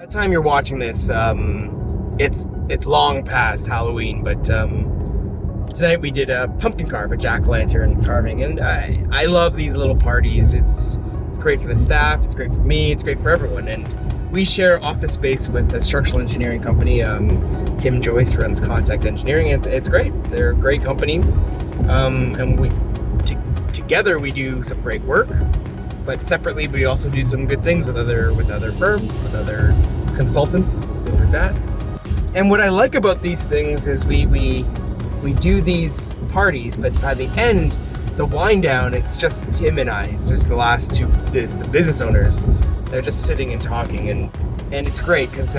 By the time you're watching this, it's long past Halloween, but tonight we did a pumpkin carve, a jack-o'-lantern carving, and I love these little parties. It's great for the staff, it's great for me, it's great for everyone, and we share office space with a structural engineering company. Tim Joyce runs Contact Engineering, and it's great. They're a great company, and together we do some great work. But separately, we also do some good things with other firms, with other consultants, things like that. And what I like about these things is we do these parties, but by the end, the wind down, it's just Tim and I. It's just the last two, the business owners. They're just sitting and talking, and it's great because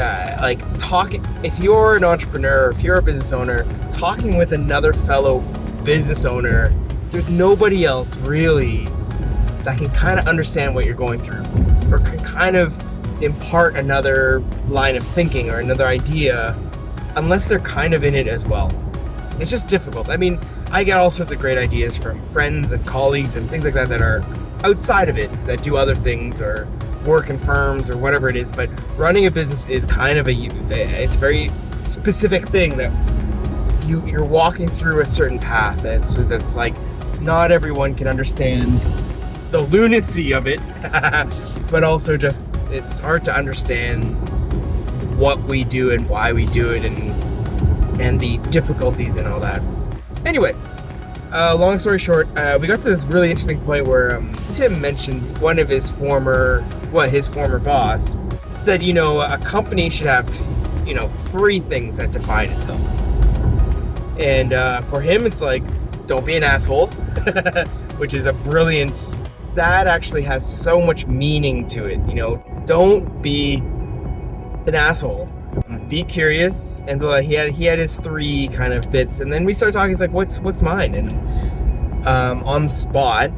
talking. If you're an entrepreneur, if you're a business owner, talking with another fellow business owner, there's nobody else really that can kind of understand what you're going through, or can kind of impart another line of thinking or another idea, unless they're kind of in it as well. It's just difficult. I mean, I get all sorts of great ideas from friends and colleagues and things like that are outside of it, that do other things or work in firms or whatever it is, but running a business is kind of it's a very specific thing that you're walking through a certain path that's like not everyone can understand the lunacy of it, but also just it's hard to understand what we do and why we do it, and the difficulties and all that. Anyway, long story short, we got to this really interesting point where Tim mentioned one of his former boss said, a company should have, 3 things that define itself. And for him, it's like, don't be an asshole, which is a brilliant. That actually has so much meaning to it. Don't be an asshole. Be curious, and he had his 3 kind of bits, and then we started talking. It's like, what's mine? And on the spot,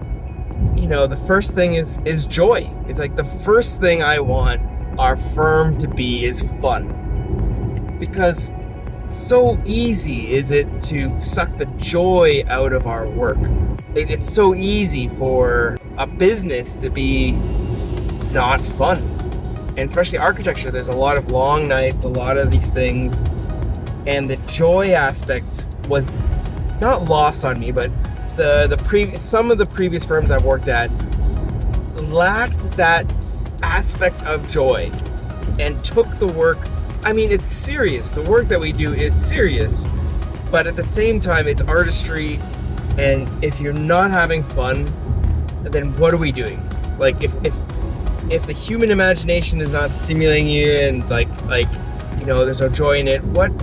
the first thing is joy. It's like the first thing I want our firm to be is fun, because so easy is it to suck the joy out of our work. It's so easy for a business to be not fun. And especially architecture, there's a lot of long nights, a lot of these things. And the joy aspect was not lost on me, but some of the previous firms I've worked at lacked that aspect of joy and took the work. I mean, it's serious. The work that we do is serious, but at the same time, it's artistry. And if you're not having fun, then what are we doing? Like, if the human imagination is not stimulating you, and there's no joy in it, what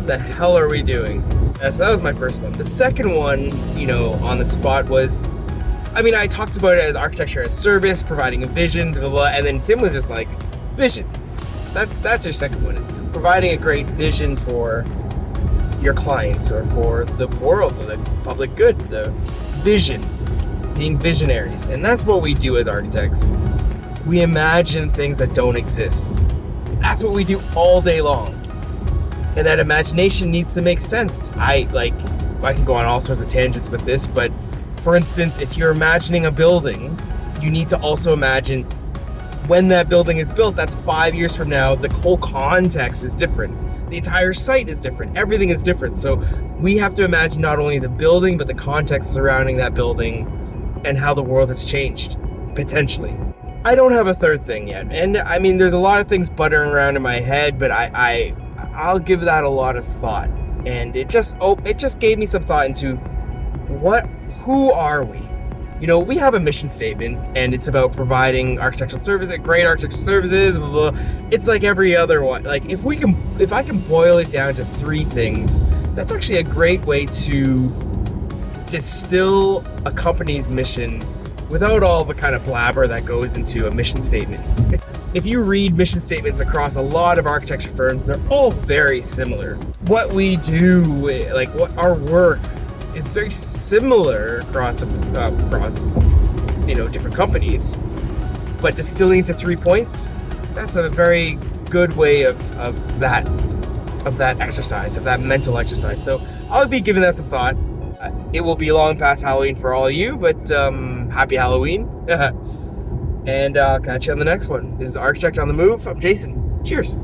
the hell are we doing? So that was my first one. The second one, on the spot was, I talked about it as architecture as service, providing a vision, blah, blah, blah, and then Tim was just like, vision. That's your second one, is providing a great vision for your clients or for the world, or the public good, the vision, being visionaries. And that's what we do as architects. We imagine things that don't exist. That's what we do all day long. And that imagination needs to make sense. I can go on all sorts of tangents with this, but for instance, if you're imagining a building, you need to also imagine when that building is built. That's 5 years from now. The whole context is different. The entire site is different. Everything is different. So we have to imagine not only the building, but the context surrounding that building and how the world has changed, potentially. I don't have a third thing yet. And there's a lot of things buttering around in my head, but I'll give that a lot of thought. And it just gave me some thought into who are we? We have a mission statement, and it's about providing architectural services, great architectural services, blah, blah, blah. It's like every other one. Like, if I can boil it down to 3 things, that's actually a great way to distill a company's mission without all the kind of blabber that goes into a mission statement. If you read mission statements across a lot of architecture firms, they're all very similar. What we do, what our work, is very similar across different companies, but distilling to 3 points, that's a very good way of that exercise, of that mental exercise. So I'll be giving that some thought. It will be long past Halloween for all of you, but happy Halloween. And I'll catch you on the next one. This is Architect on the Move. I'm Jason. Cheers. Bye.